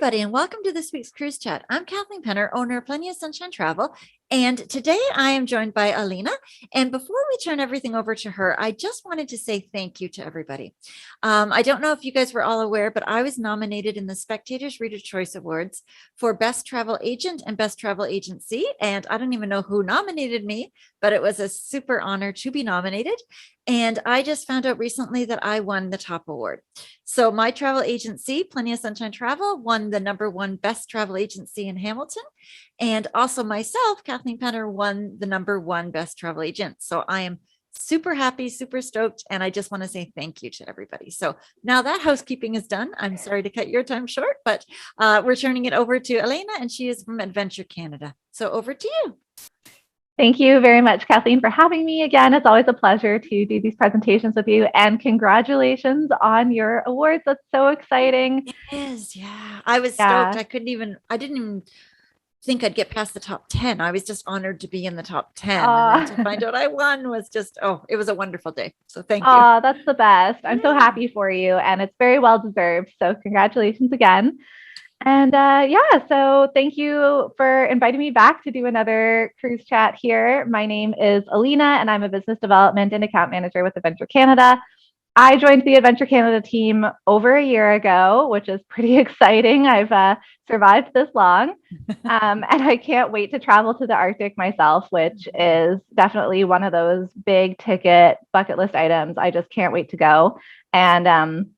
everybody, and welcome to this week's Cruise Chat. I'm Kathleen Penner, owner of Plenty of Sunshine Travel, and today I am joined by Alina. And before we turn everything over to her, I just wanted to say thank you to everybody. I don't know if you guys were all aware, but I was nominated in the Spectator's Reader Choice Awards for Best Travel Agent and Best Travel Agency, and I don't even know who nominated me, but it was a super honor to be nominated. And I just found out recently that I won the top award. So my travel agency, Plenty of Sunshine Travel, won the #1 best travel agency in Hamilton. And also myself, Kathleen Penner, won the #1 best travel agent. So I am super happy, super stoked. And I just want to say thank you to everybody. So now that housekeeping is done, I'm sorry to cut your time short, but we're turning it over to Alina, and she is from Adventure Canada. So over to you. Thank you very much, Kathleen, for having me again. It's always a pleasure to do these presentations with you, and congratulations on your awards. That's so exciting. It is, yeah. I was stoked. I didn't even think I'd get past the top 10. I was just honored to be in the top 10. And then to find out I won was just, it was a wonderful day. So thank you. Oh, that's the best. I'm so happy for you, and it's very well deserved. So congratulations again. And so thank you for inviting me back to do another cruise chat here. My name is Alina, and I'm a business development and account manager with Adventure Canada. I joined the Adventure Canada team over a year ago, which is pretty exciting. I've survived this long, and I can't wait to travel to the Arctic myself, which is definitely one of those big ticket bucket list items. I just can't wait to go. And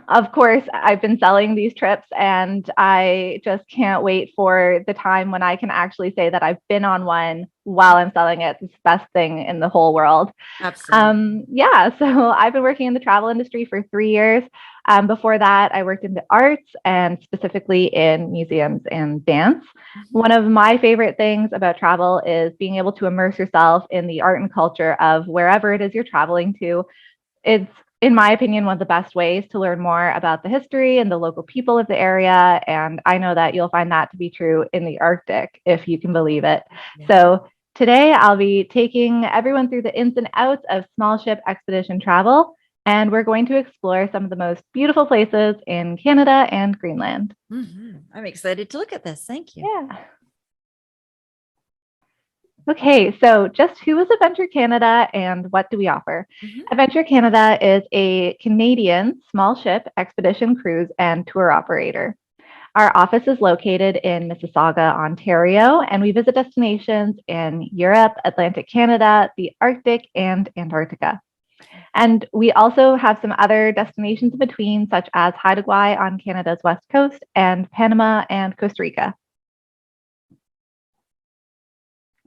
of course, I've been selling these trips, and I just can't wait for the time when I can actually say that I've been on one while I'm selling it. It's the best thing in the whole world. Absolutely. So I've been working in the travel industry for 3 years. Before that, I worked in the arts, and specifically in museums and dance. One of my favorite things about travel is being able to immerse yourself in the art and culture of wherever it is you're traveling to. It's, in my opinion, one of the best ways to learn more about the history and the local people of the area. And I know that you'll find that to be true in the Arctic, if you can believe it. Yeah. So today I'll be taking everyone through the ins and outs of small ship expedition travel, and we're going to explore some of the most beautiful places in Canada and Greenland. Mm-hmm. I'm excited to look at this. Thank you. Yeah. Okay, so just who is Adventure Canada and what do we offer? Adventure Canada is a Canadian small ship expedition cruise and tour operator. Our office is located in Mississauga, Ontario, and we visit destinations in Europe, Atlantic Canada, the Arctic, and Antarctica. And we also have some other destinations in between, such as Haida Gwaii on Canada's west coast, and Panama and Costa Rica.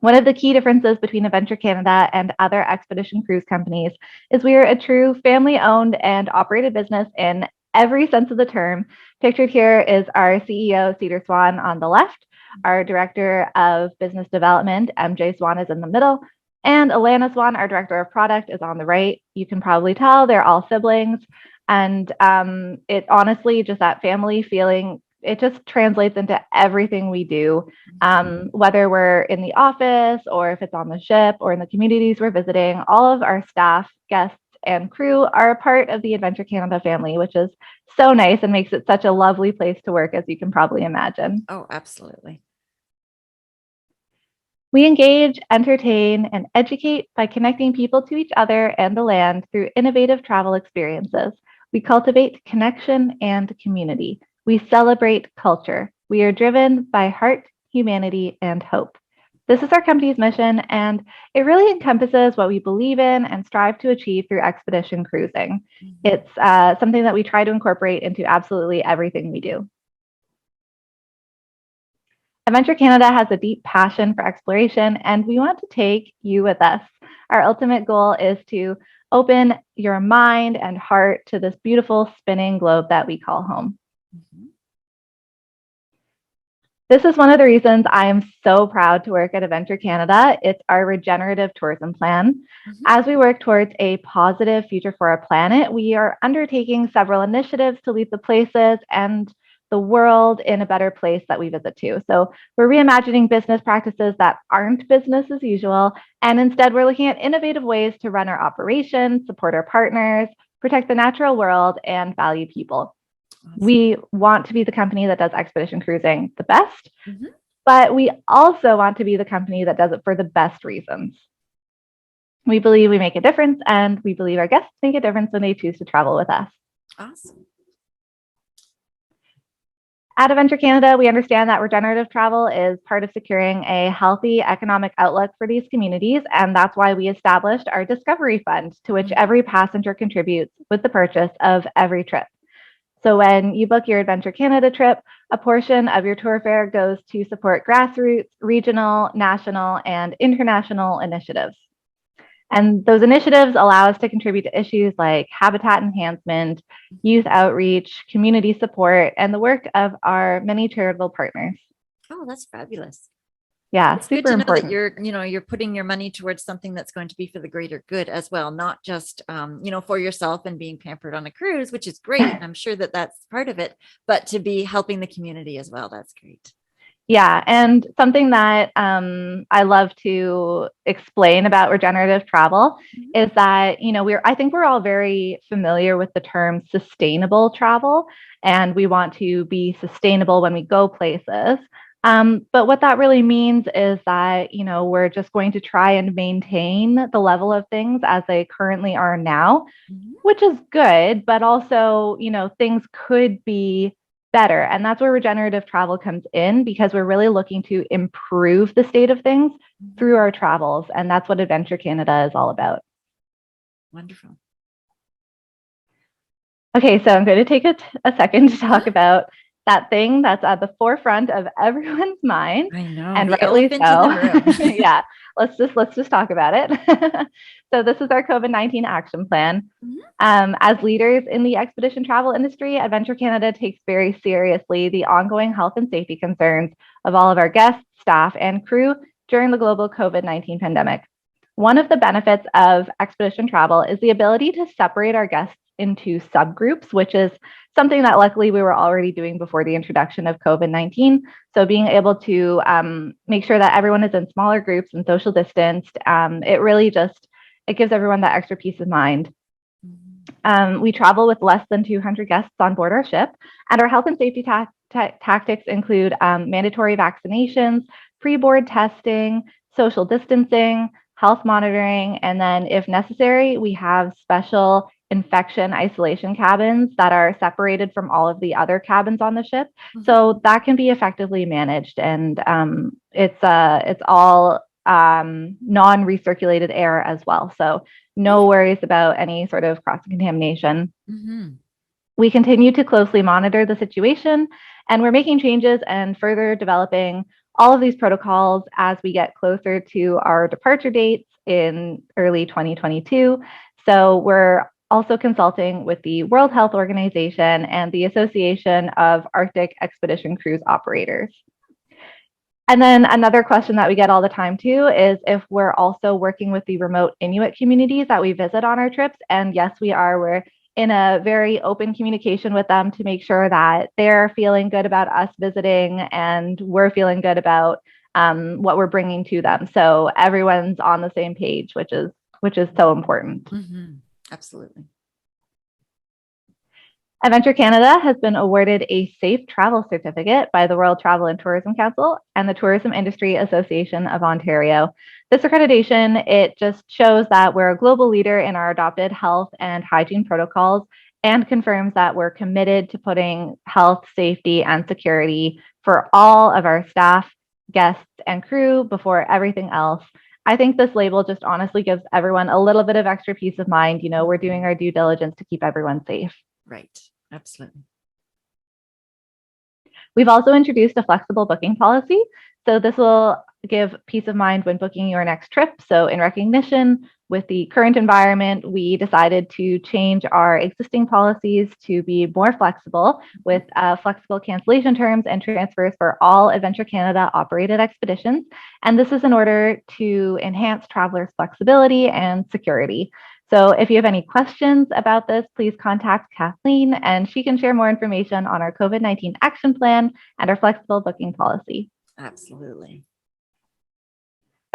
One of the key differences between Adventure Canada and other expedition cruise companies is we are a true family-owned and operated business in every sense of the term. Pictured here is our CEO, Cedar Swan, on the left. Our Director of Business Development, MJ Swan, is in the middle. And Alina Swan, our Director of Product, is on the right. You can probably tell they're all siblings. And it honestly, just that family feeling, it just translates into everything we do, whether we're in the office or if it's on the ship or in the communities we're visiting. All of our staff, guests, and crew are a part of the Adventure Canada family, which is so nice and makes it such a lovely place to work, as you can probably imagine. Oh, absolutely. We engage, entertain, and educate by connecting people to each other and the land through innovative travel experiences. We cultivate connection and community. We celebrate culture. We are driven by heart, humanity, and hope. This is our company's mission, and it really encompasses what we believe in and strive to achieve through expedition cruising. It's something that we try to incorporate into absolutely everything we do. Adventure Canada has a deep passion for exploration, and we want to take you with us. Our ultimate goal is to open your mind and heart to this beautiful spinning globe that we call home. This is one of the reasons I am so proud to work at Adventure Canada. It's our regenerative tourism plan. As we work towards a positive future for our planet, we are undertaking several initiatives to leave the places and the world in a better place that we visit to. So we're reimagining business practices that aren't business as usual, and instead we're looking at innovative ways to run our operations, support our partners, protect the natural world, and value people. Awesome. We want to be the company that does expedition cruising the best, Mm-hmm. but we also want to be the company that does it for the best reasons. We believe we make a difference, and we believe our guests make a difference when they choose to travel with us. Awesome. At Adventure Canada, we understand that regenerative travel is part of securing a healthy economic outlook for these communities, and that's why we established our Discovery Fund, to which every passenger contributes with the purchase of every trip. So when you book your Adventure Canada trip, a portion of your tour fare goes to support grassroots, regional, national, and international initiatives. And those initiatives allow us to contribute to issues like habitat enhancement, youth outreach, community support, and the work of our many charitable partners. Oh, that's fabulous. Yeah, It's super good to know important. that you're putting your money towards something that's going to be for the greater good as well, not just for yourself and being pampered on a cruise, which is great. I'm sure that that's part of it, but to be helping the community as well. That's great. Yeah, and something that I love to explain about regenerative travel is that, I think we're all very familiar with the term sustainable travel, and we want to be sustainable when we go places. But what that really means is that, we're just going to try and maintain the level of things as they currently are now, which is good, but also, things could be better. And that's where regenerative travel comes in, because we're really looking to improve the state of things through our travels. And that's what Adventure Canada is all about. Wonderful. Okay, so I'm going to take a second to talk about that thing that's at the forefront of everyone's mind. I know, and the rightly elephant so. in the room. Yeah, let's just talk about it. So this is our COVID-19 action plan. As leaders in the expedition travel industry, Adventure Canada takes very seriously the ongoing health and safety concerns of all of our guests, staff, and crew during the global COVID-19 pandemic. One of the benefits of expedition travel is the ability to separate our guests into subgroups, which is something that luckily we were already doing before the introduction of COVID-19. So being able to make sure that everyone is in smaller groups and social distanced, it gives everyone that extra peace of mind. We travel with less than 200 guests on board our ship, and our health and safety tactics include mandatory vaccinations, pre-board testing, social distancing, health monitoring, and then if necessary, we have special infection isolation cabins that are separated from all of the other cabins on the ship. So that can be effectively managed, and it's all non-recirculated air as well. So no worries about any sort of cross-contamination. We continue to closely monitor the situation, and we're making changes and further developing all of these protocols as we get closer to our departure dates in early 2022. So we're also consulting with the World Health Organization and the Association of Arctic Expedition Cruise Operators. And then another question that we get all the time too is if we're also working with the remote Inuit communities that we visit on our trips. And yes, we are. We're in a very open communication with them to make sure that they're feeling good about us visiting and we're feeling good about what we're bringing to them. So everyone's on the same page, which is so important. Absolutely. Adventure Canada has been awarded a Safe Travel Certificate by the World Travel and Tourism Council and the Tourism Industry Association of Ontario. This accreditation, it just shows that we're a global leader in our adopted health and hygiene protocols and confirms that we're committed to putting health, safety, and security for all of our staff, guests, and crew before everything else. I think this label just honestly gives everyone a little bit of extra peace of mind. We're doing our due diligence to keep everyone safe. Right. Absolutely. We've also introduced a flexible booking policy. So this will give peace of mind when booking your next trip. So in recognition with the current environment, we decided to change our existing policies to be more flexible with flexible cancellation terms and transfers for all Adventure Canada operated expeditions. And this is in order to enhance travelers' flexibility and security. So if you have any questions about this, please contact Kathleen, and she can share more information on our COVID-19 action plan and our flexible booking policy. Absolutely.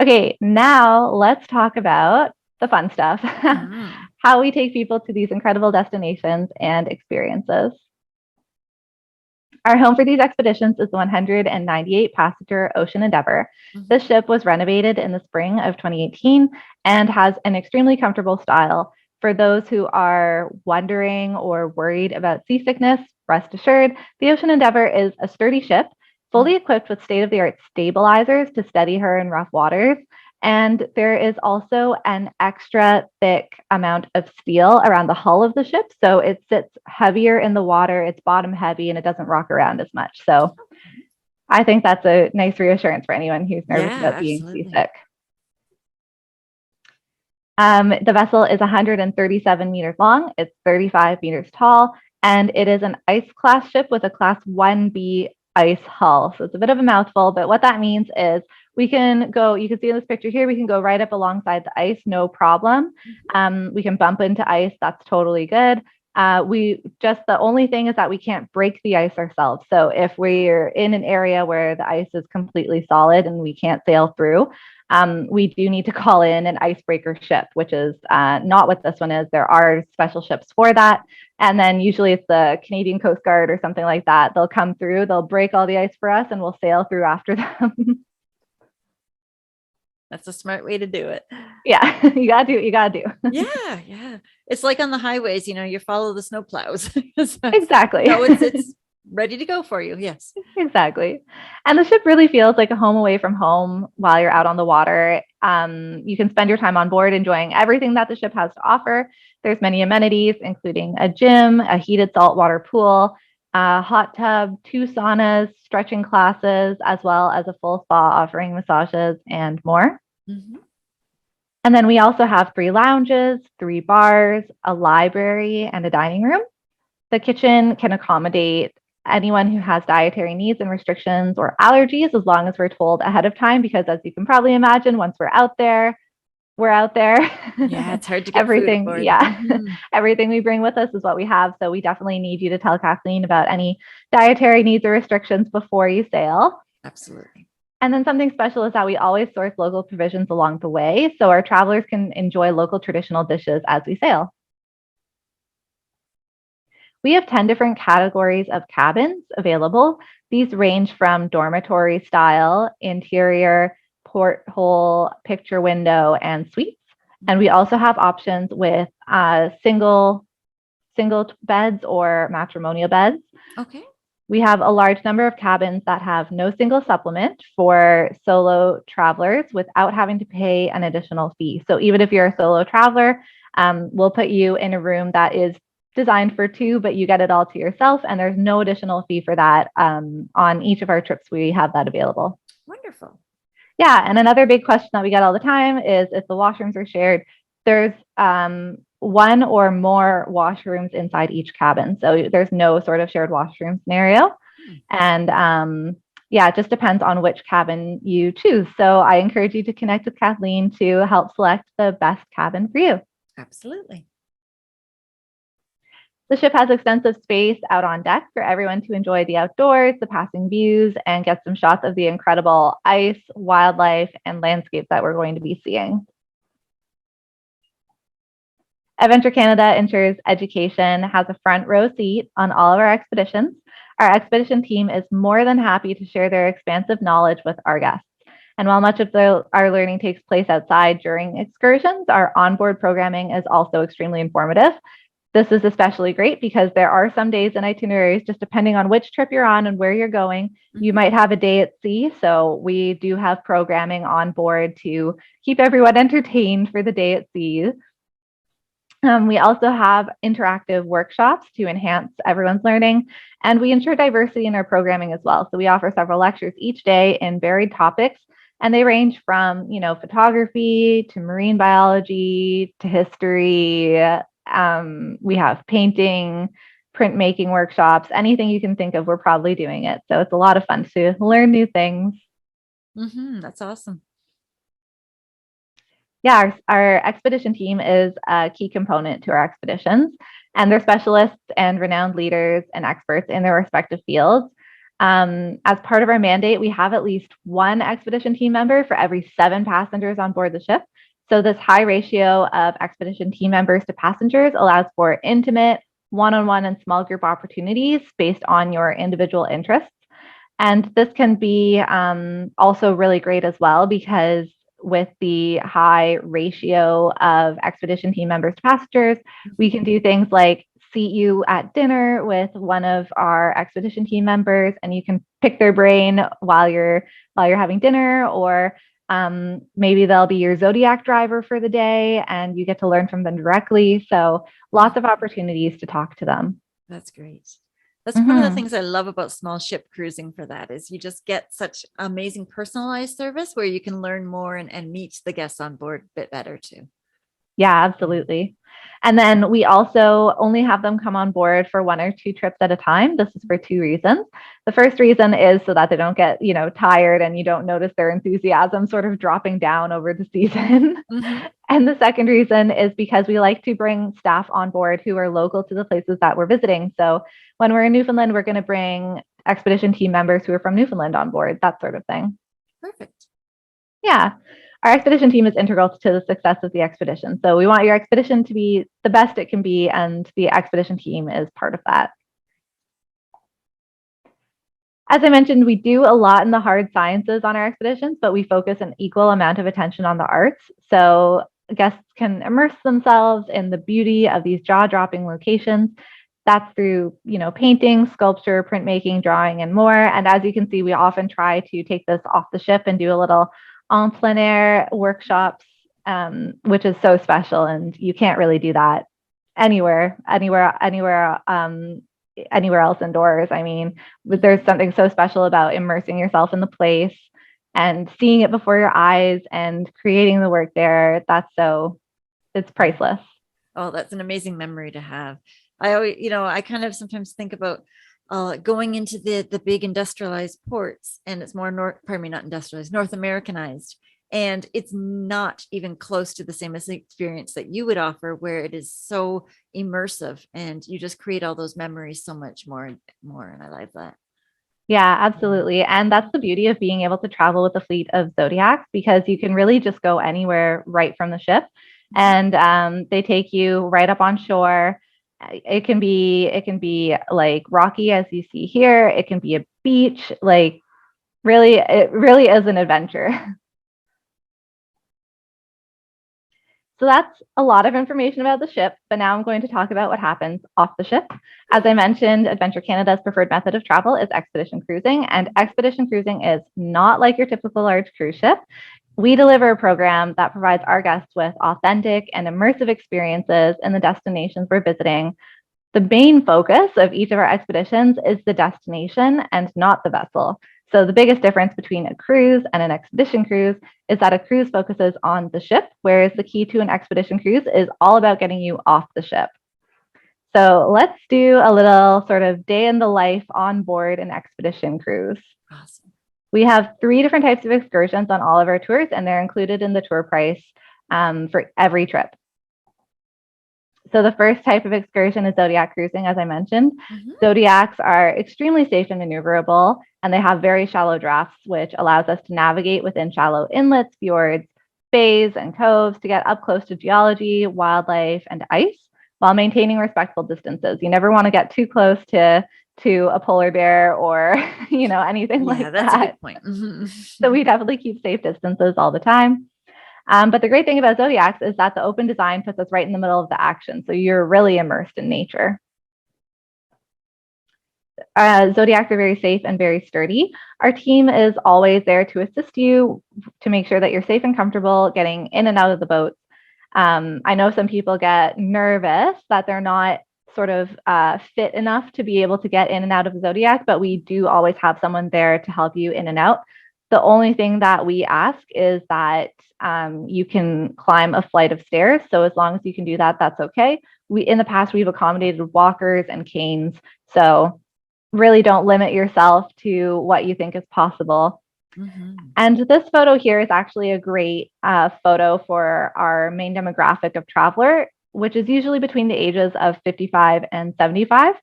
Okay, now let's talk about the fun stuff, how we take people to these incredible destinations and experiences. Our home for these expeditions is the 198-passenger Ocean Endeavour. Mhm. This ship was renovated in the spring of 2018 and has an extremely comfortable style. For those who are wondering or worried about seasickness, rest assured, the Ocean Endeavour is a sturdy ship, fully equipped with state-of-the-art stabilizers to steady her in rough waters. And there is also an extra thick amount of steel around the hull of the ship. So it sits heavier in the water, it's bottom heavy, and it doesn't rock around as much. So I think that's a nice reassurance for anyone who's nervous about being seasick. The vessel is 137 meters long, it's 35 meters tall, and it is an ice class ship with a class 1B ice hull. So it's a bit of a mouthful, but what that means is we can go, you can see in this picture here, we can go right up alongside the ice, no problem. We can bump into ice, that's totally good. The only thing is that we can't break the ice ourselves. So if we're in an area where the ice is completely solid and we can't sail through, we do need to call in an icebreaker ship, which is not what this one is. There are special ships for that. And then usually it's the Canadian Coast Guard or something like that. They'll come through, they'll break all the ice for us, and we'll sail through after them. That's a smart way to do it. Yeah, you gotta do what you gotta do. Yeah. It's like on the highways, you follow the snow plows. Exactly. It's ready to go for you. Yes. Exactly. And the ship really feels like a home away from home while you're out on the water. You can spend your time on board enjoying everything that the ship has to offer. There's many amenities, including a gym, a heated saltwater pool, a hot tub, 2 saunas, stretching classes, as well as a full spa offering massages and more. Mm-hmm. And then we also have 3 lounges, 3 bars, a library, and a dining room. The kitchen can accommodate anyone who has dietary needs and restrictions or allergies, as long as we're told ahead of time, because as you can probably imagine, once we're out there, we're out there. Yeah, it's hard to get everything. Food Yeah, mm-hmm. Everything we bring with us is what we have. So we definitely need you to tell Kathleen about any dietary needs or restrictions before you sail. Absolutely. And then something special is that we always source local provisions along the way, so our travelers can enjoy local traditional dishes as we sail. We have 10 different categories of cabins available. These range from dormitory style, interior, porthole, picture window, and suites. And we also have options with single beds or matrimonial beds. Okay. We have a large number of cabins that have no single supplement for solo travelers without having to pay an additional fee. So even if you're a solo traveler, we'll put you in a room that is designed for 2, but you get it all to yourself, and there's no additional fee for that. On each of our trips, we have that available. Wonderful. Yeah, and another big question that we get all the time is if the washrooms are shared. There's 1 or more washrooms inside each cabin, so there's no sort of shared washroom scenario. And yeah, it just depends on which cabin you choose. So I encourage you to connect with Kathleen to help select the best cabin for you. Absolutely. The ship has extensive space out on deck for everyone to enjoy the outdoors, the passing views, and get some shots of the incredible ice, wildlife, and landscape that we're going to be seeing. Adventure Canada ensures education has a front row seat on all of our expeditions. Our expedition team is more than happy to share their expansive knowledge with our guests. And while much of our learning takes place outside during excursions, our onboard programming is also extremely informative. This is especially great because there are some days and itineraries, just depending on which trip you're on and where you're going, you might have a day at sea. So we do have programming on board to keep everyone entertained for the day at sea. We also have interactive workshops to enhance everyone's learning, and we ensure diversity in our programming as well. So we offer several lectures each day in varied topics, and they range from, photography to marine biology to history. We have painting, printmaking workshops, anything you can think of, we're probably doing it. So it's a lot of fun to learn new things. That's awesome. Yeah, our expedition team is a key component to our expeditions, and they're specialists and renowned leaders and experts in their respective fields. As part of our mandate, we have at least 1 expedition team member for every 7 passengers on board the ship. So this high ratio of expedition team members to passengers allows for intimate, one-on-one and small group opportunities based on your individual interests. And this can be also really great as well, because with the high ratio of expedition team members to passengers, we can do things like seat you at dinner with one of our expedition team members, and you can pick their brain while you're having dinner, or maybe they'll be your Zodiac driver for the day and you get to learn from them directly. So lots of opportunities to talk to them. That's great. That's one of the things I love about small ship cruising for that is you just get such amazing personalized service where you can learn more and meet the guests on board a bit better too. Yeah, absolutely. And then we also only have them come on board for 1 or 2 trips at a time. This is for 2 reasons. The first reason is so that they don't get, tired and you don't notice their enthusiasm sort of dropping down over the season. And the second reason is because we like to bring staff on board who are local to the places that we're visiting. So when we're in Newfoundland, we're going to bring expedition team members who are from Newfoundland on board, that sort of thing. Perfect. Yeah. Our expedition team is integral to the success of the expedition. So we want your expedition to be the best it can be, and the expedition team is part of that. As I mentioned, we do a lot in the hard sciences on our expeditions, but we focus an equal amount of attention on the arts. So guests can immerse themselves in the beauty of these jaw-dropping locations. That's through, painting, sculpture, printmaking, drawing, and more. And as you can see, we often try to take this off the ship and do a little en plein air workshops, which is so special. And you can't really do that anywhere else indoors. I mean, there's something so special about immersing yourself in the place and seeing it before your eyes and creating the work there. It's priceless. Oh, that's an amazing memory to have. I always, I kind of sometimes think about going into the big industrialized ports, and it's more not industrialized, North Americanized. And it's not even close to the same experience that you would offer, where it is so immersive and you just create all those memories so much more and more. And I like that. Yeah, absolutely. And that's the beauty of being able to travel with a fleet of Zodiacs, because you can really just go anywhere right from the ship. And they take you right up on shore. It can be like rocky, as you see here. It can be a beach. Like, really, it really is an adventure. So that's a lot of information about the ship, but now I'm going to talk about what happens off the ship. As I mentioned, Adventure Canada's preferred method of travel is expedition cruising, and expedition cruising is not like your typical large cruise ship. We deliver a program that provides our guests with authentic and immersive experiences in the destinations we're visiting. The main focus of each of our expeditions is the destination and not the vessel. So the biggest difference between a cruise and an expedition cruise is that a cruise focuses on the ship, whereas the key to an expedition cruise is all about getting you off the ship. So let's do a little sort of day in the life on board an expedition cruise. Awesome. We have 3 different types of excursions on all of our tours, and they're included in the tour price for every trip. So the first type of excursion is Zodiac Cruising, as I mentioned. Zodiacs are extremely safe and maneuverable, and they have very shallow drafts, which allows us to navigate within shallow inlets, fjords, bays, and coves to get up close to geology, wildlife, and ice, while maintaining respectful distances. You never want to get too close to a polar bear or anything like that. Yeah, that's a good point. So we definitely keep safe distances all the time. But the great thing about Zodiacs is that the open design puts us right in the middle of the action. So you're really immersed in nature. Zodiacs are very safe and very sturdy. Our team is always there to assist you to make sure that you're safe and comfortable getting in and out of the boats. I know some people get nervous that they're not sort of fit enough to be able to get in and out of the Zodiac, but we do always have someone there to help you in and out. The only thing that we ask is that you can climb a flight of stairs. So as long as you can do that, that's okay. In the past, we've accommodated walkers and canes. So really don't limit yourself to what you think is possible. And this photo here is actually a great photo for our main demographic of traveler, which is usually between the ages of 55 and 75.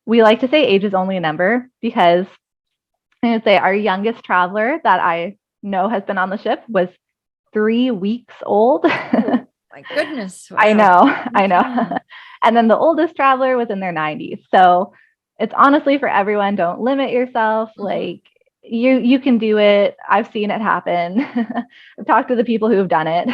We like to say age is only a number, because I'm going to say our youngest traveler that I know has been on the ship was 3 weeks old. Oh, my goodness. Wow. I know. And then the oldest traveler was in their 90s. So it's honestly for everyone. Don't limit yourself. Like you can do it. I've seen it happen. I've talked to the people who have done it.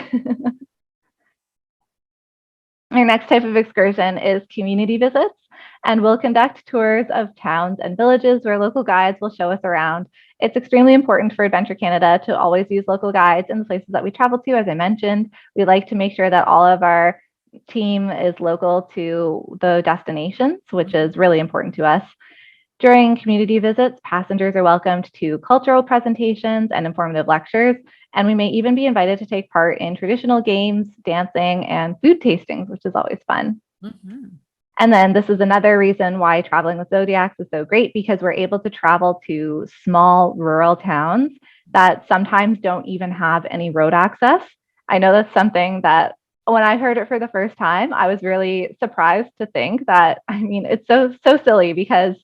Our next type of excursion is community visits, and we'll conduct tours of towns and villages where local guides will show us around. It's extremely important for Adventure Canada to always use local guides in the places that we travel to. As I mentioned, we like to make sure that all of our team is local to the destinations, which is really important to us. During community visits, passengers are welcomed to cultural presentations and informative lectures, and we may even be invited to take part in traditional games, dancing, and food tastings, which is always fun. And then this is another reason why traveling with Zodiacs is so great, because we're able to travel to small rural towns that sometimes don't even have any road access. I know that's something that when I heard it for the first time, I was really surprised to think that, I mean, it's so silly because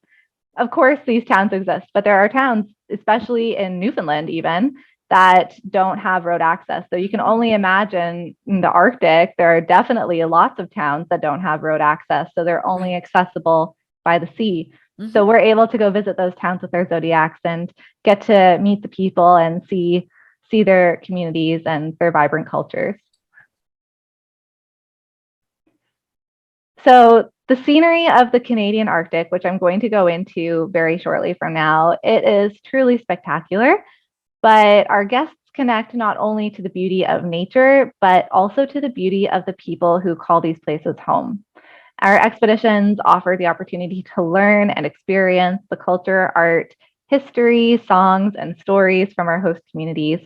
of course these towns exist, but there are towns, especially in Newfoundland even, that don't have road access. So you can only imagine in the Arctic, there are definitely lots of towns that don't have road access. So they're only accessible by the sea. So we're able to go visit those towns with our Zodiacs and get to meet the people and see their communities and their vibrant cultures. So the scenery of the Canadian Arctic, which I'm going to go into very shortly from now, it is truly spectacular. But our guests connect not only to the beauty of nature, but also to the beauty of the people who call these places home. Our expeditions offer the opportunity to learn and experience the culture, art, history, songs, and stories from our host communities.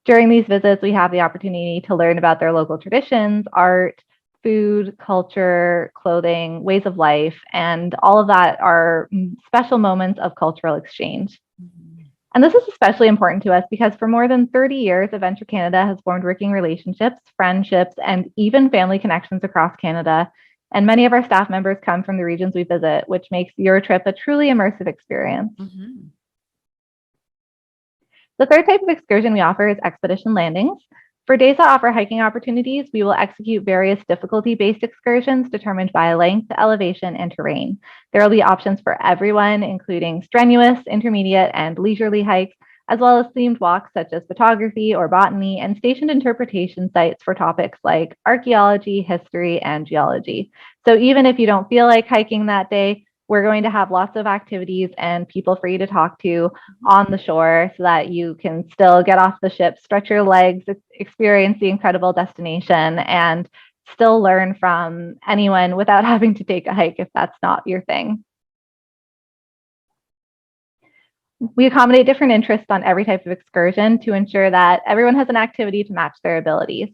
During these visits, we have the opportunity to learn about their local traditions, art, food, culture, clothing, ways of life, and all of that are special moments of cultural exchange. And this is especially important to us because for more than 30 years, Adventure Canada has formed working relationships, friendships, and even family connections across Canada. And many of our staff members come from the regions we visit, which makes your trip a truly immersive experience. The third type of excursion we offer is expedition landings. For days that offer hiking opportunities, we will execute various difficulty-based excursions determined by length, elevation, and terrain. There will be options for everyone, including strenuous, intermediate, and leisurely hikes, as well as themed walks such as photography or botany, and stationed interpretation sites for topics like archaeology, history, and geology. So even if you don't feel like hiking that day, we're going to have lots of activities and people for you to talk to on the shore so that you can still get off the ship, stretch your legs, experience the incredible destination, and still learn from anyone without having to take a hike if that's not your thing. We accommodate different interests on every type of excursion to ensure that everyone has an activity to match their abilities.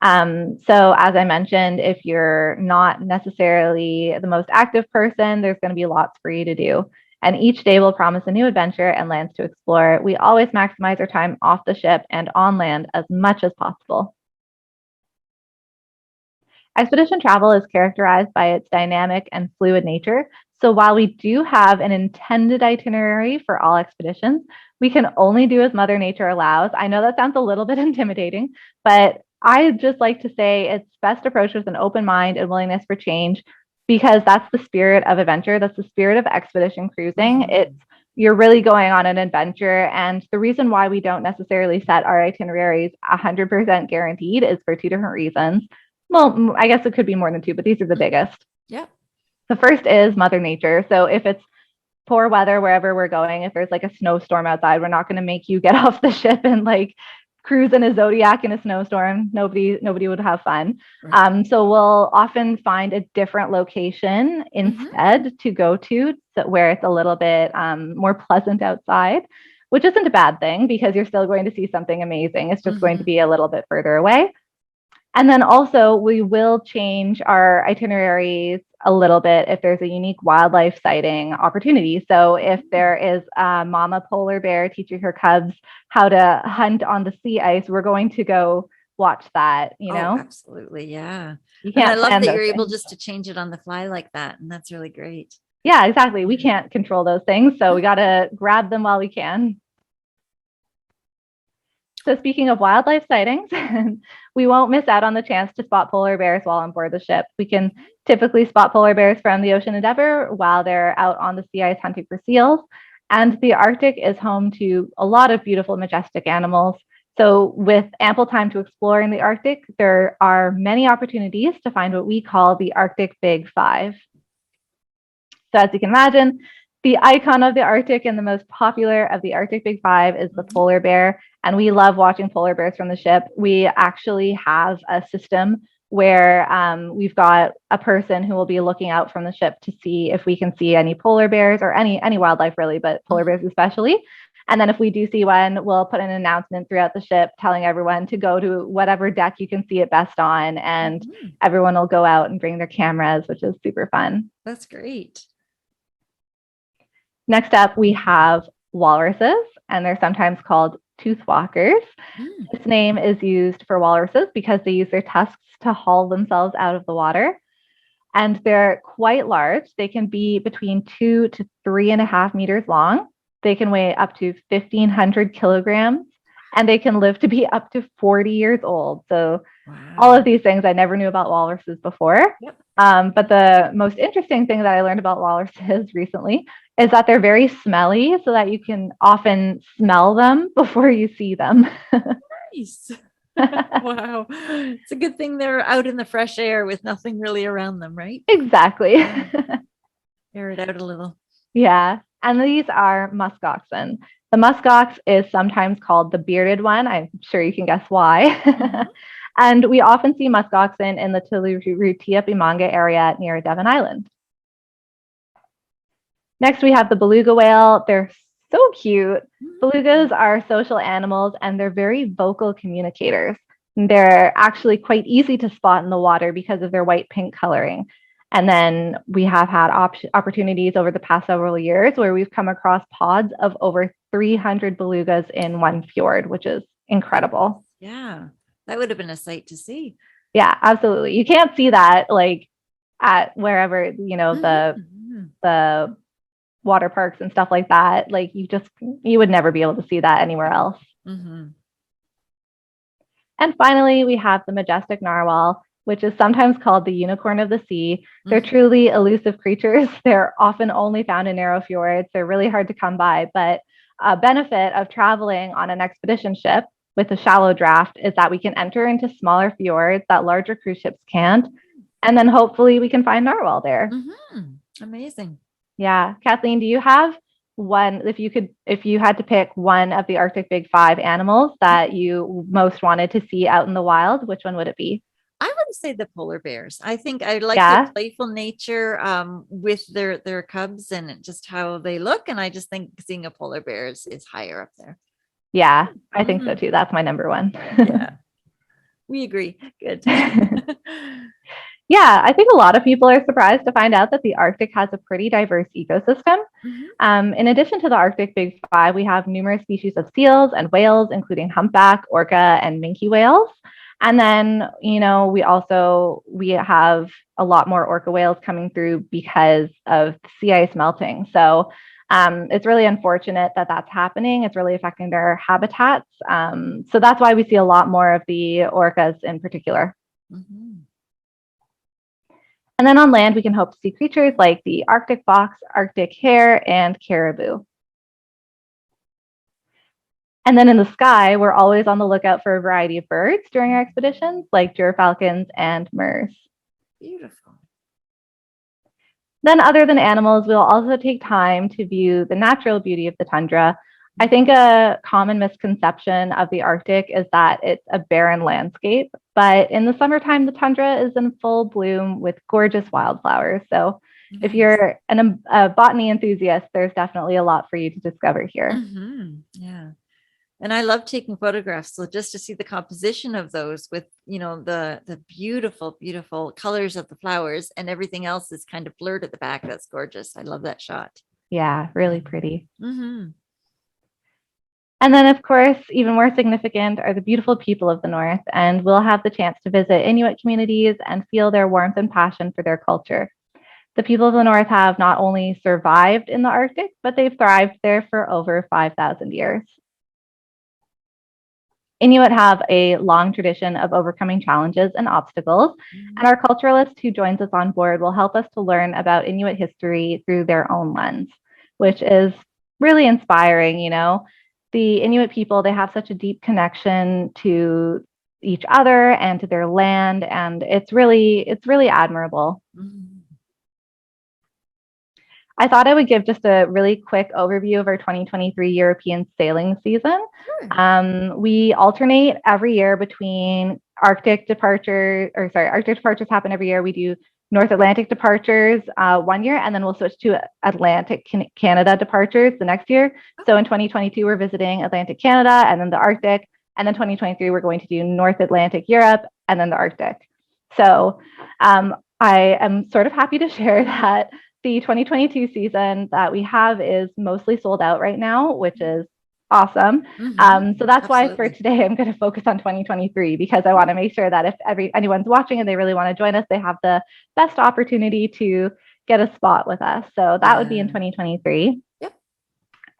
So as I mentioned, if you're not necessarily the most active person, there's going to be lots for you to do. And each day will promise a new adventure and lands to explore. We always maximize our time off the ship and on land as much as possible. Expedition travel is characterized by its dynamic and fluid nature. So while we do have an intended itinerary for all expeditions, we can only do as Mother Nature allows. I know that sounds a little bit intimidating, but I just like to say it's best approached with an open mind and willingness for change, because that's the spirit of adventure. That's the spirit of expedition cruising. You're really going on an adventure. And the reason why we don't necessarily set our itineraries 100% guaranteed is for two different reasons. Well, I guess it could be more than two, but these are the biggest. Yeah. The first is Mother Nature. So if it's poor weather wherever we're going, if there's like a snowstorm outside, we're not going to make you get off the ship and like cruise in a Zodiac in a snowstorm. Nobody would have fun. Right. So we'll often find a different location instead to go to, where it's a little bit more pleasant outside, which isn't a bad thing because you're still going to see something amazing. It's just going to be a little bit further away. And then also we will change our itineraries a little bit if there's a unique wildlife sighting opportunity. So if there is a mama polar bear teaching her cubs how to hunt on the sea ice, we're going to go watch that, you know? Absolutely. Yeah. You can't. And I love that you're able just to change it on the fly like that. And that's really great. Yeah, exactly. We can't control those things. So we got to grab them while we can. So speaking of wildlife sightings, we won't miss out on the chance to spot polar bears while on board the ship. We can typically spot polar bears from the Ocean Endeavour while they're out on the sea ice hunting for seals. And the Arctic is home to a lot of beautiful, majestic animals. So with ample time to explore in the Arctic, there are many opportunities to find what we call the Arctic Big Five. So as you can imagine, the icon of the Arctic and the most popular of the Arctic Big Five is the polar bear. And we love watching polar bears from the ship. We actually have a system where we've got a person who will be looking out from the ship to see if we can see any polar bears or any wildlife really, but polar bears especially. And then if we do see one, we'll put an announcement throughout the ship telling everyone to go to whatever deck you can see it best on. And everyone will go out and bring their cameras, which is super fun. That's great. Next up, we have walruses, and they're sometimes called toothwalkers. This name is used for walruses because they use their tusks to haul themselves out of the water. And they're quite large. They can be between 2 to 3.5 meters long. They can weigh up to 1,500 kilograms, and they can live to be up to 40 years old. So all of these things I never knew about walruses before. But the most interesting thing that I learned about walruses recently is that they're very smelly, so that you can often smell them before you see them. Nice. Wow. It's a good thing they're out in the fresh air with nothing really around them, right? Exactly. Air it out a little. Yeah. And these are musk oxen. The musk ox is sometimes called the bearded one. I'm sure you can guess why. And we often see musk oxen in the Tulurutia-Bimanga area near Baffin Island. Next, we have the beluga whale. They're so cute. Belugas are social animals, and they're very vocal communicators. They're actually quite easy to spot in the water because of their white-pink coloring. And then we have had opportunities over the past several years where we've come across pods of over 300 belugas in one fjord, which is incredible. Yeah, that would have been a sight to see. Yeah, absolutely. You can't see that like at wherever, the water parks and stuff like that. Like you would never be able to see that anywhere else. And finally, we have the majestic narwhal, which is sometimes called the unicorn of the sea. They're truly elusive creatures. They're often only found in narrow fjords. They're really hard to come by, but a benefit of traveling on an expedition ship with a shallow draft is that we can enter into smaller fjords that larger cruise ships can't. And then hopefully we can find narwhal there. Amazing. Yeah. Kathleen, do you have one, if you had to pick one of the Arctic Big Five animals that you most wanted to see out in the wild, which one would it be? I would say the polar bears. I think I like their playful nature with their cubs and just how they look. And I just think seeing a polar bear is higher up there. Yeah, I think so too. That's my number one. Yeah, we agree. Good. Yeah, I think a lot of people are surprised to find out that the Arctic has a pretty diverse ecosystem. In addition to the Arctic Big Five, we have numerous species of seals and whales, including humpback, orca, and minke whales. And then, we have a lot more orca whales coming through because of sea ice melting. So it's really unfortunate that that's happening. It's really affecting their habitats. So that's why we see a lot more of the orcas in particular. And then on land, we can hope to see creatures like the Arctic fox, Arctic hare, and caribou. And then in the sky, we're always on the lookout for a variety of birds during our expeditions, like gyrfalcons and murres. Beautiful. Then other than animals, we'll also take time to view the natural beauty of the tundra. I think a common misconception of the Arctic is that it's a barren landscape, but in the summertime, the tundra is in full bloom with gorgeous wildflowers. So if you're a botany enthusiast, there's definitely a lot for you to discover here. Yeah. And I love taking photographs. So just to see the composition of those with, the beautiful, beautiful colors of the flowers and everything else is kind of blurred at the back. That's gorgeous. I love that shot. Yeah, really pretty. And then, of course, even more significant are the beautiful people of the North. And we'll have the chance to visit Inuit communities and feel their warmth and passion for their culture. The people of the North have not only survived in the Arctic, but they've thrived there for over 5,000 years. Inuit have a long tradition of overcoming challenges and obstacles, and our culturalist who joins us on board will help us to learn about Inuit history through their own lens, which is really inspiring. The Inuit people, they have such a deep connection to each other and to their land, and it's really admirable. I thought I would give just a really quick overview of our 2023 European sailing season. We alternate every year between Arctic departures happen every year. We do North Atlantic departures 1 year, and then we'll switch to Atlantic Canada departures the next year. So in 2022, we're visiting Atlantic Canada and then the Arctic. And then 2023, we're going to do North Atlantic Europe and then the Arctic. So I am sort of happy to share that the 2022 season that we have is mostly sold out right now, which is awesome. So that's why for today, I'm going to focus on 2023, because I want to make sure that if anyone's watching and they really want to join us, they have the best opportunity to get a spot with us. So that would be in 2023. Yep.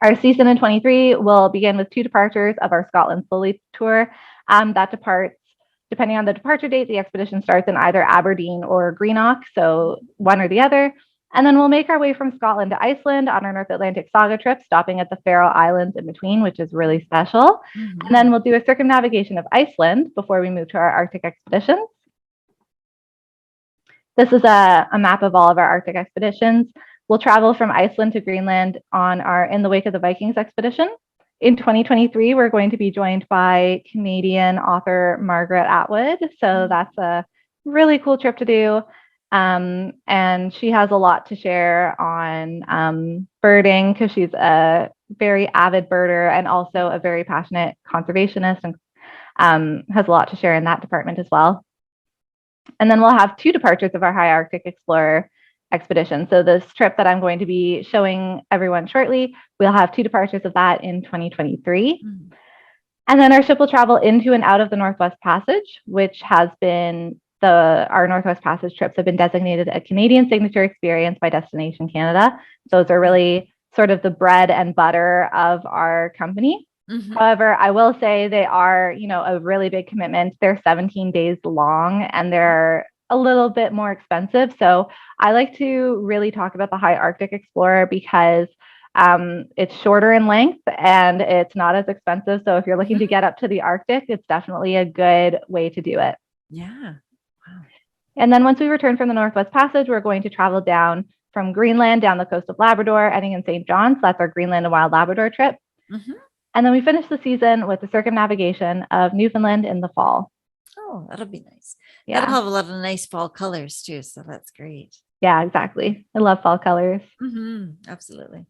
Our season in 23 will begin with 2 departures of our Scotland Slowly tour. That departs, depending on the departure date, the expedition starts in either Aberdeen or Greenock, so one or the other. And then we'll make our way from Scotland to Iceland on our North Atlantic Saga trip, stopping at the Faroe Islands in between, which is really special. And then we'll do a circumnavigation of Iceland before we move to our Arctic expeditions. This is a map of all of our Arctic expeditions. We'll travel from Iceland to Greenland on our In the Wake of the Vikings expedition. In 2023, we're going to be joined by Canadian author Margaret Atwood. So that's a really cool trip to do. And she has a lot to share on birding, because she's a very avid birder and also a very passionate conservationist, and has a lot to share in that department as well. And then we'll have 2 departures of our High Arctic Explorer expedition. So this trip that I'm going to be showing everyone shortly, we'll have 2 departures of that in 2023. And then our ship will travel into and out of the Northwest Passage, which has been our Northwest Passage trips have been designated a Canadian signature experience by Destination Canada. Those are really sort of the bread and butter of our company. However, I will say they are, a really big commitment. They're 17 days long and they're a little bit more expensive. So I like to really talk about the High Arctic Explorer because it's shorter in length and it's not as expensive. So if you're looking to get up to the Arctic, it's definitely a good way to do it. Yeah. Wow. And then once we return from the Northwest Passage, we're going to travel down from Greenland down the coast of Labrador, ending in St. John's. That's our Greenland and Wild Labrador trip. And then we finish the season with the circumnavigation of Newfoundland in the fall. Oh, that'll be nice. Yeah. That'll have a lot of nice fall colors too. So that's great. Yeah, exactly. I love fall colors. Absolutely.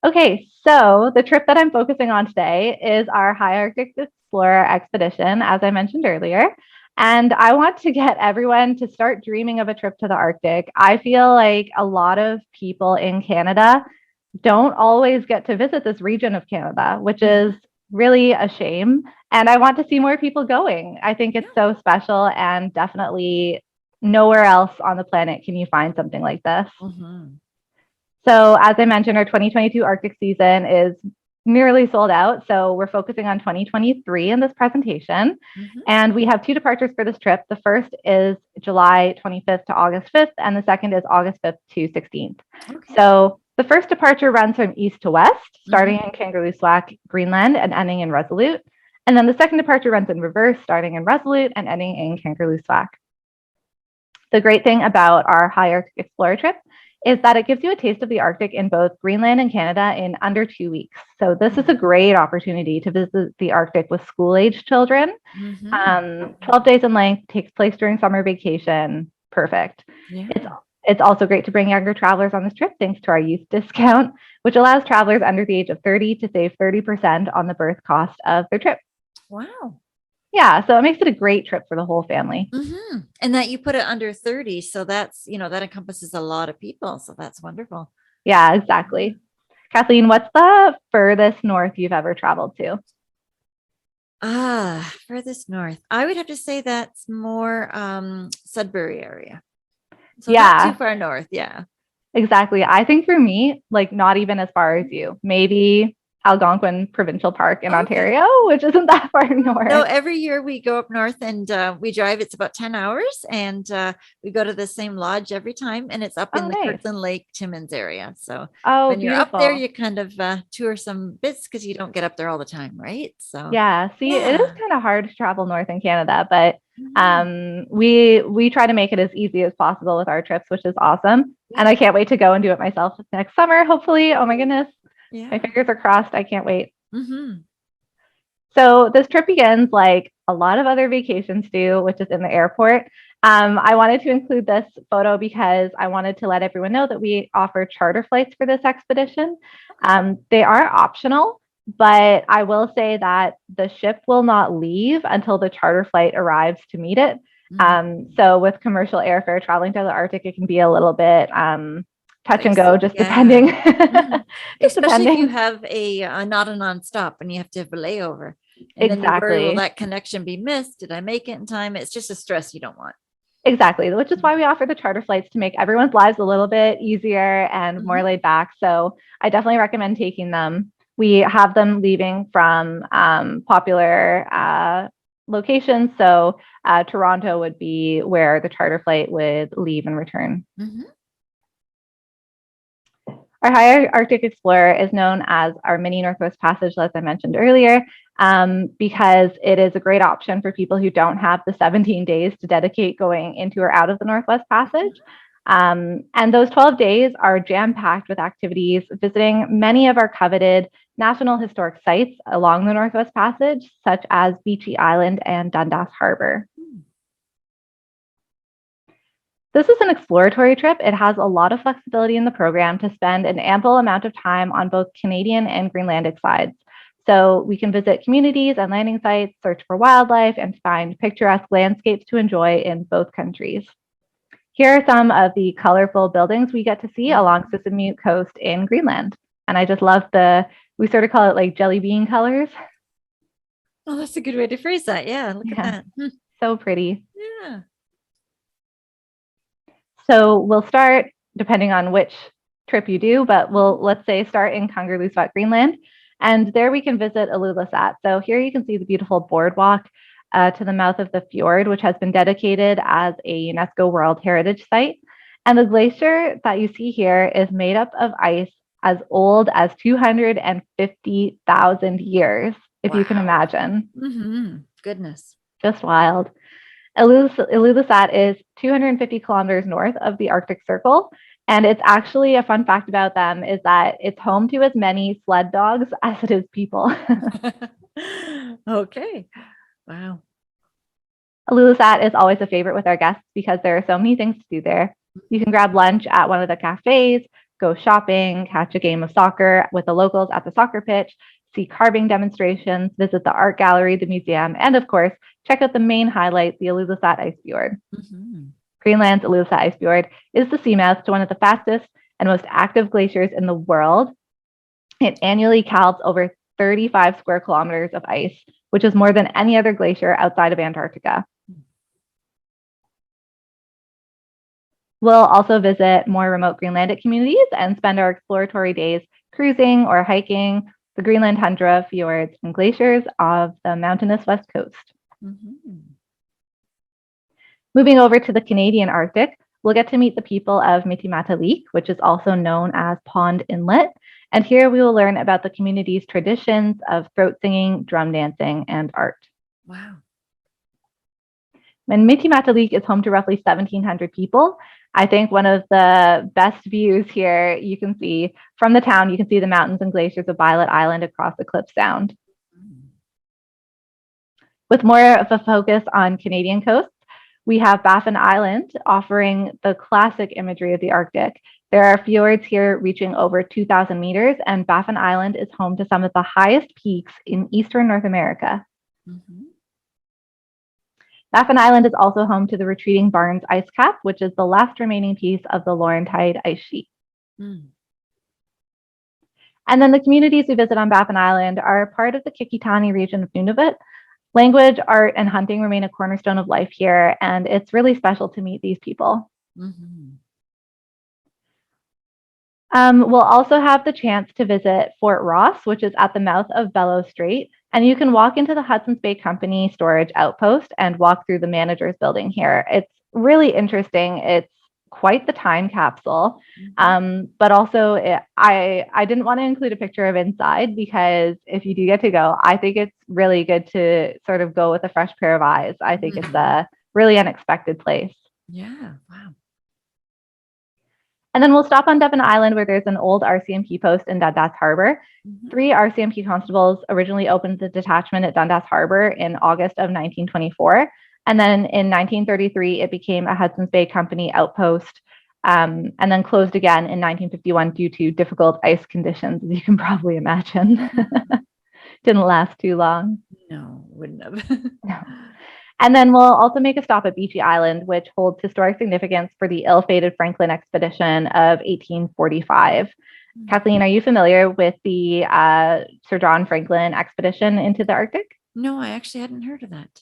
Okay, so the trip that I'm focusing on today is our High Arctic Explorer expedition, as I mentioned earlier. And I want to get everyone to start dreaming of a trip to the Arctic. I feel like a lot of people in Canada don't always get to visit this region of Canada, which is really a shame. And I want to see more people going. I think it's so special, and definitely nowhere else on the planet can you find something like this. So as I mentioned, our 2022 Arctic season is nearly sold out. So we're focusing on 2023 in this presentation. And we have 2 departures for this trip. The first is July 25th to August 5th, and the second is August 5th to 16th. So the first departure runs from east to west, starting in Kangerlussuaq, Greenland, and ending in Resolute. And then the second departure runs in reverse, starting in Resolute and ending in Kangerlussuaq. The great thing about our High Arctic Explorer trip is that it gives you a taste of the Arctic in both Greenland and Canada in under 2 weeks. So this is a great opportunity to visit the Arctic with school-age children. 12 days in length, takes place during summer vacation. Perfect. It's also great to bring younger travelers on this trip thanks to our youth discount, which allows travelers under the age of 30 to save 30% on the berth cost of their trip. Wow. Yeah, so it makes it a great trip for the whole family. And that you put it under 30. So that's, that encompasses a lot of people. So that's wonderful. Yeah, exactly. Kathleen, what's the furthest north you've ever traveled to? Furthest north. I would have to say that's more Sudbury area. So not too far north. Yeah. Exactly. I think for me, like not even as far as you, maybe Algonquin Provincial Park in Okay. Ontario, which isn't that far north. No, every year we go up north and we drive. It's about 10 hours and we go to the same lodge every time. And it's up in the nice. Kirkland Lake, Timmins area. So Oh, when you're up there, beautiful. you kind of tour some bits because you don't get up there all the time, right? So Yeah, see, it is yeah. kind of hard to travel north in Canada, but Mhm. we try to make it as easy as possible with our trips, which is awesome. And I can't wait to go and do it myself next summer, hopefully. Oh my goodness. My Yeah. fingers are crossed. I can't wait. hmm So this trip begins like a lot of other vacations do, which is in the airport. I wanted to include this photo because I wanted to let everyone know that we offer charter flights for this expedition. They are optional, but I will say that the ship will not leave until the charter flight arrives to meet it. So with commercial airfare traveling to the Arctic, it can be a little bit touch and go, just depending. Mhm. Just Especially if you depending. have a not a nonstop and you have to have a layover. And then you worry, will Exactly. that connection be missed? Did I make it in time? It's just a stress you don't want. Exactly, which is why we offer the charter flights to make everyone's lives a little bit easier and more laid back. So I definitely recommend taking them. We have them leaving from popular locations. So Toronto would be where the charter flight would leave and return. Our High Arctic Explorer is known as our mini Northwest Passage, as I mentioned earlier, because it is a great option for people who don't have the 17 days to dedicate going into or out of the Northwest Passage. And those 12 days are jam-packed with activities, visiting many of our coveted National Historic Sites along the Northwest Passage, such as Beachy Island and Dundas Harbor. This is an exploratory trip. It has a lot of flexibility in the program to spend an ample amount of time on both Canadian and Greenlandic sides. So we can visit communities and landing sites, search for wildlife, and find picturesque landscapes to enjoy in both countries. Here are some of the colorful buildings we get to see along Sisimiut Coast in Greenland. And I just love we sort of call it like jelly bean colors. Oh, that's a good way to phrase that. Yeah, look at that. So pretty. Yeah. So we'll start, depending on which trip you do, but let's say start in Kangerlussuaq, Greenland. And there we can visit Ilulissat. So here you can see the beautiful boardwalk to the mouth of the fjord, which has been dedicated as a UNESCO World Heritage Site. And the glacier that you see here is made up of ice as old as 250,000 years, if you can imagine. Goodness. Just wild. Ilulissat is 250 kilometers north of the Arctic Circle. And it's actually a fun fact about them is that it's home to as many sled dogs as it is people. Okay. Wow. Ilulissat is always a favorite with our guests because there are so many things to do there. You can grab lunch at one of the cafes, go shopping, catch a game of soccer with the locals at the soccer pitch, see carving demonstrations, visit the art gallery, the museum, and of course, check out the main highlight, the Ilulissat Ice Fjord. Greenland's Ilulissat Ice Fjord is the seamouth to one of the fastest and most active glaciers in the world. It annually calves over 35 square kilometers of ice, which is more than any other glacier outside of Antarctica. We'll also visit more remote Greenlandic communities and spend our exploratory days cruising or hiking the Greenland tundra, fjords, and glaciers of the mountainous west coast. Moving over to the Canadian Arctic, we'll get to meet the people of Mitimatalik, which is also known as Pond Inlet. And here we will learn about the community's traditions of throat singing, drum dancing, and art. Wow. And Mitimatalik is home to roughly 1,700 people. I think one of the best views here you can see from the town, you can see the mountains and glaciers of Violet Island across Eclipse Sound. With more of a focus on Canadian coasts, we have Baffin Island offering the classic imagery of the Arctic. There are fjords here reaching over 2,000 meters, and Baffin Island is home to some of the highest peaks in eastern North America. Baffin Island is also home to the retreating Barnes ice cap, which is the last remaining piece of the Laurentide ice sheet. And then the communities we visit on Baffin Island are part of the Kikitani region of Nunavut. Language, art, and hunting remain a cornerstone of life here, and it's really special to meet these people. We'll also have the chance to visit Fort Ross, which is at the mouth of Bellows Strait. And you can walk into the Hudson's Bay Company storage outpost and walk through the manager's building here. It's really interesting. It's quite the time capsule. But also I didn't want to include a picture of inside because if you do get to go, I think it's really good to sort of go with a fresh pair of eyes. I think it's a really unexpected place. Yeah. Wow. And then we'll stop on Baffin Island where there's an old Rcmp post in Dundas Harbor. 3 Rcmp constables originally opened the detachment at Dundas Harbor in August of 1924. And then in 1933, it became a Hudson's Bay Company outpost, and then closed again in 1951 due to difficult ice conditions, as you can probably imagine. Didn't last too long. No, wouldn't have. No. And then we'll also make a stop at Beechy Island, which holds historic significance for the ill-fated Franklin expedition of 1845. Kathleen, are you familiar with the Sir John Franklin expedition into the Arctic? No, I actually hadn't heard of that.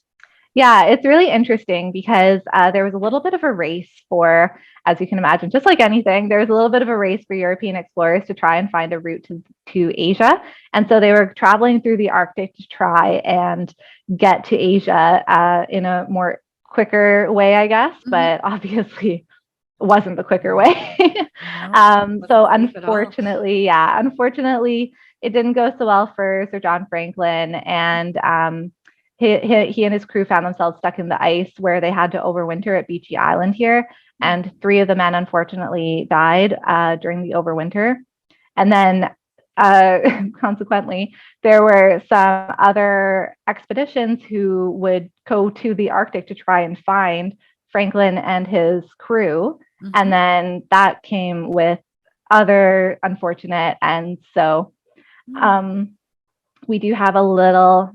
Yeah, it's really interesting because there was a little bit of a race for, as you can imagine, just like anything, there was a little bit of a race for European explorers to try and find a route to Asia. And so they were traveling through the Arctic to try and get to Asia in a more quicker way, I guess, but obviously wasn't the quicker way. So unfortunately, it didn't go so well for Sir John Franklin, and he and his crew found themselves stuck in the ice where they had to overwinter at Beechy Island here. And 3 of the men unfortunately died during the overwinter. And then consequently, there were some other expeditions who would go to the Arctic to try and find Franklin and his crew. And then that came with other unfortunate. And so we do have a little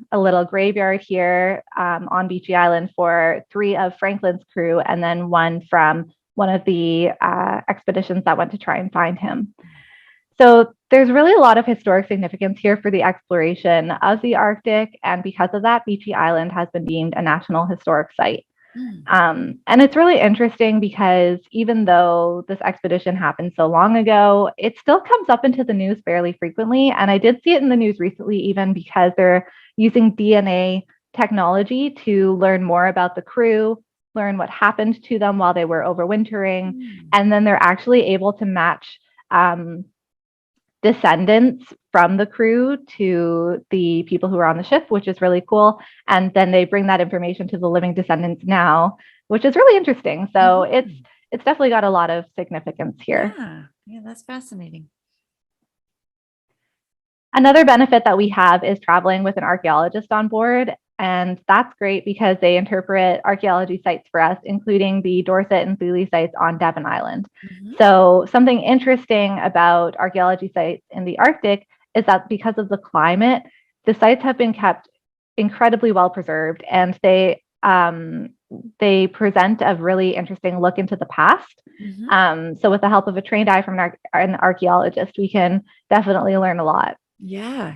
graveyard here on Beechy Island for 3 of Franklin's crew, and then 1 from one of the expeditions that went to try and find him. So there's really a lot of historic significance here for the exploration of the Arctic, and because of that, Beechy Island has been deemed a National Historic Site. And it's really interesting because even though this expedition happened so long ago, it still comes up into the news fairly frequently. And I did see it in the news recently, even because they're using DNA technology to learn more about the crew, learn what happened to them while they were overwintering. And then they're actually able to match descendants from the crew to the people who are on the ship, which is really cool. And then they bring that information to the living descendants now, which is really interesting. So it's definitely got a lot of significance here. Yeah, that's fascinating. Another benefit that we have is traveling with an archaeologist on board. And that's great because they interpret archaeology sites for us, including the Dorset and Thule sites on Baffin Island. So something interesting about archaeology sites in the Arctic is that because of the climate, the sites have been kept incredibly well preserved, and they present a really interesting look into the past. So with the help of a trained eye from an archaeologist, we can definitely learn a lot. Yeah.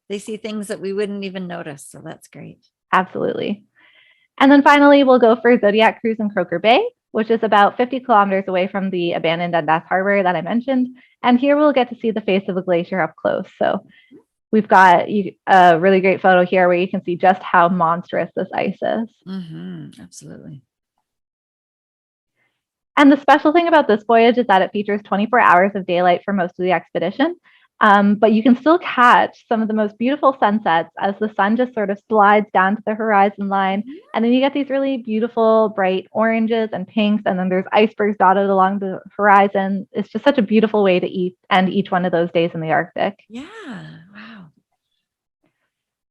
They see things that we wouldn't even notice. So that's great. Absolutely. And then finally, we'll go for Zodiac Cruise in Kroker Bay, which is about 50 kilometers away from the abandoned Dundas Harbor that I mentioned. And here we'll get to see the face of a glacier up close. So we've got a really great photo here where you can see just how monstrous this ice is. Absolutely. And the special thing about this voyage is that it features 24 hours of daylight for most of the expedition. But you can still catch some of the most beautiful sunsets as the sun just sort of slides down to the horizon line. And then you get these really beautiful, bright oranges and pinks. And then there's icebergs dotted along the horizon. It's just such a beautiful way to end each one of those days in the Arctic. Yeah. Wow.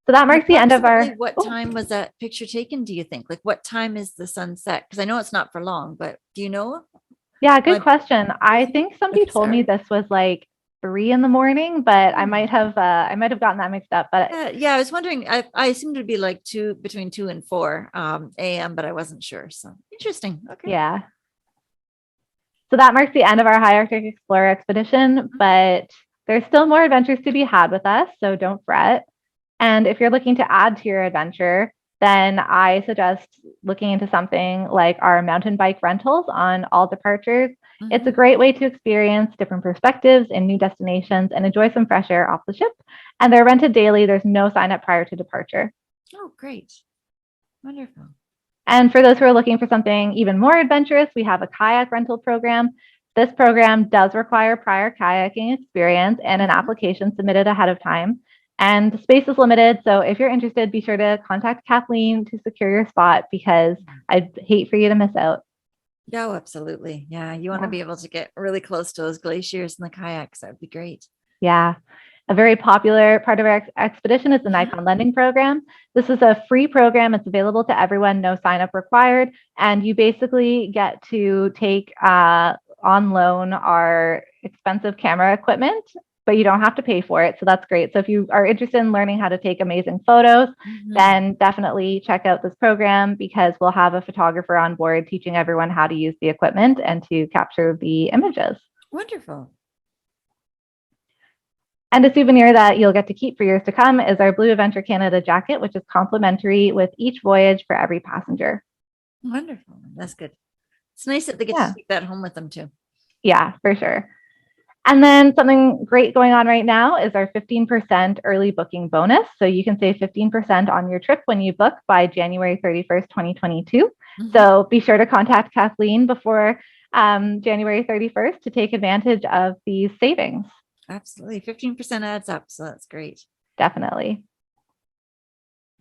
So that marks the end of our... What time was that picture taken, do you think? Like, what time is the sunset? Because I know it's not for long, but do you know? Yeah, good question. I think somebody told me this was like 3 a.m, but I might have gotten that mixed up. But yeah, I was wondering. I assumed it'd be like between 2 and 4 a.m, but I wasn't sure. So interesting. Okay. Yeah. So that marks the end of our High Arctic Explorer expedition, but there's still more adventures to be had with us, so don't fret. And if you're looking to add to your adventure, then I suggest looking into something like our mountain bike rentals on all departures. Mm-hmm. It's a great way to experience different perspectives and new destinations and enjoy some fresh air off the ship. And they're rented daily. There's no sign up prior to departure. Oh, great. Wonderful. And for those who are looking for something even more adventurous, we have a kayak rental program. This program does require prior kayaking experience and an application submitted ahead of time. And space is limited. So if you're interested, be sure to contact Kathleen to secure your spot, because I'd hate for you to miss out. No, absolutely. Yeah. You want to be able to get really close to those glaciers and the kayaks. That would be great. Yeah. A very popular part of our expedition is the Nikon lending program. This is a free program. It's available to everyone, no sign up required. And you basically get to take on loan our expensive camera equipment, but you don't have to pay for it. So that's great. So if you are interested in learning how to take amazing photos, then definitely check out this program, because we'll have a photographer on board teaching everyone how to use the equipment and to capture the images. Wonderful. And a souvenir that you'll get to keep for years to come is our Blue Adventure Canada jacket, which is complimentary with each voyage for every passenger. Wonderful. That's good. It's nice that they get to take that home with them too. Yeah, for sure. And then something great going on right now is our 15% early booking bonus. So you can save 15% on your trip when you book by January 31st, 2022. So be sure to contact Kathleen before January 31st to take advantage of these savings. Absolutely. 15% adds up. So that's great. Definitely.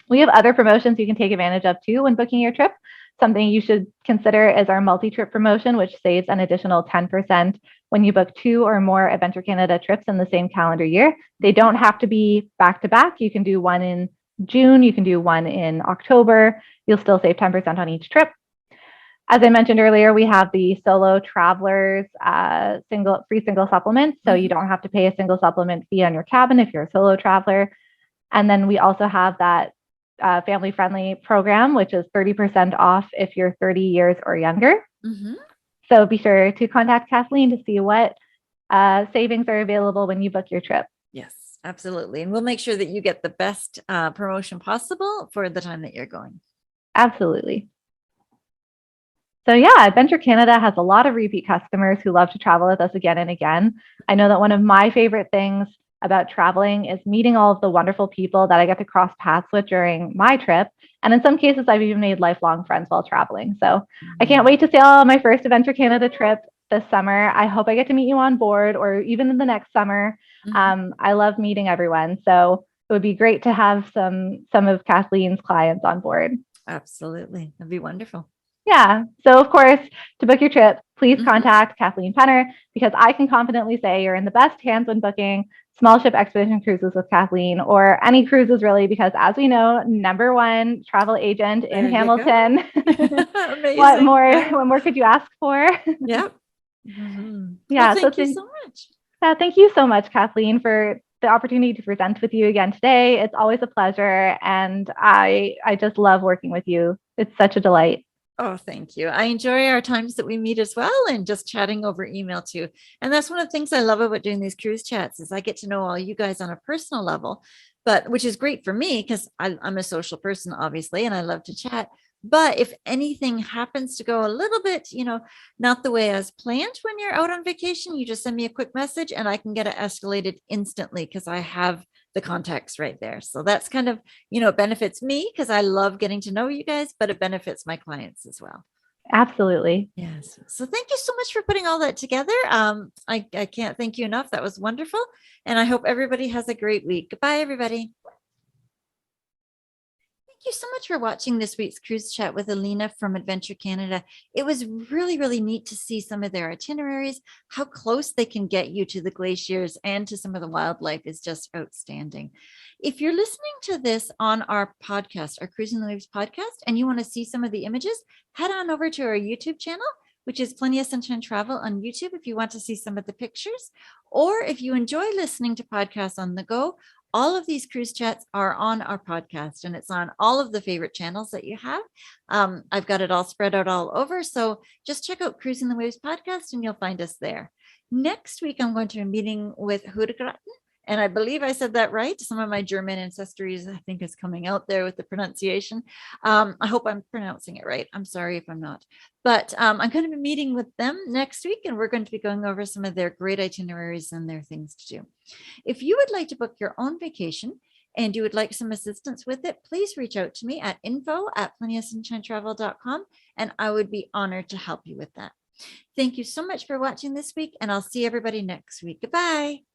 We have other promotions you can take advantage of too when booking your trip. Something you should consider is our multi-trip promotion, which saves an additional 10% when you book 2 or more Adventure Canada trips in the same calendar year. They don't have to be back to back. You can do one in June. You can do one in October. You'll still save 10% on each trip. As I mentioned earlier, we have the solo travelers free single supplement. So you don't have to pay a single supplement fee on your cabin if you're a solo traveler. And then we also have that family-friendly program, which is 30% off if you're 30 years or younger. So be sure to contact Kathleen to see what savings are available when you book your trip. Yes, absolutely. And we'll make sure that you get the best promotion possible for the time that you're going. Absolutely. So yeah, Adventure Canada has a lot of repeat customers who love to travel with us again and again. I know that one of my favorite things about traveling is meeting all of the wonderful people that I get to cross paths with during my trip. And in some cases, I've even made lifelong friends while traveling. So I can't wait to sail on my first Adventure Canada trip this summer. I hope I get to meet you on board, or even in the next summer. I love meeting everyone. So it would be great to have some of Kathleen's clients on board. Absolutely. That'd be wonderful. Yeah. So of course, to book your trip, please contact Kathleen Penner, because I can confidently say you're in the best hands when booking small ship expedition cruises with Kathleen, or any cruises really, because as we know, #1 travel agent in Hamilton. What more could you ask for? Yep. Yeah. Well, thank you so much. Yeah, thank you so much, Kathleen, for the opportunity to present with you again today. It's always a pleasure, and I just love working with you. It's such a delight. Oh, thank you. I enjoy our times that we meet as well, and just chatting over email too. And that's one of the things I love about doing these cruise chats is I get to know all you guys on a personal level, but which is great for me because I'm a social person, obviously, and I love to chat. But if anything happens to go a little bit, not the way as planned when you're out on vacation, you just send me a quick message and I can get it escalated instantly because I have the contacts right there. So that's kind of, it benefits me because I love getting to know you guys, but it benefits my clients as well. Absolutely. Yes. So thank you so much for putting all that together. I can't thank you enough. That was wonderful. And I hope everybody has a great week. Goodbye, everybody. Thank you so much for watching this week's cruise chat with Alina from Adventure Canada. It was really, really neat to see some of their itineraries. How close they can get you to the glaciers and to some of the wildlife is just outstanding. If you're listening to this on our podcast, our Cruising the Waves podcast, and you want to see some of the images, head on over to our YouTube channel, which is Plenty of Sunshine Travel on YouTube if you want to see some of the pictures. Or if you enjoy listening to podcasts on the go, all of these cruise chats are on our podcast, and it's on all of the favorite channels that you have. I've got it all spread out all over. So just check out Cruising the Waves podcast and you'll find us there. Next week, I'm going to be meeting with Huda And I believe I said that right. Some of my German ancestries, I think, is coming out there with the pronunciation. I hope I'm pronouncing it right. I'm sorry if I'm not. But I'm going to be meeting with them next week, and we're going to be going over some of their great itineraries and their things to do. If you would like to book your own vacation and you would like some assistance with it, please reach out to me at info@plentyofsunshinetravel.com, and I would be honored to help you with that. Thank you so much for watching this week, and I'll see everybody next week. Goodbye.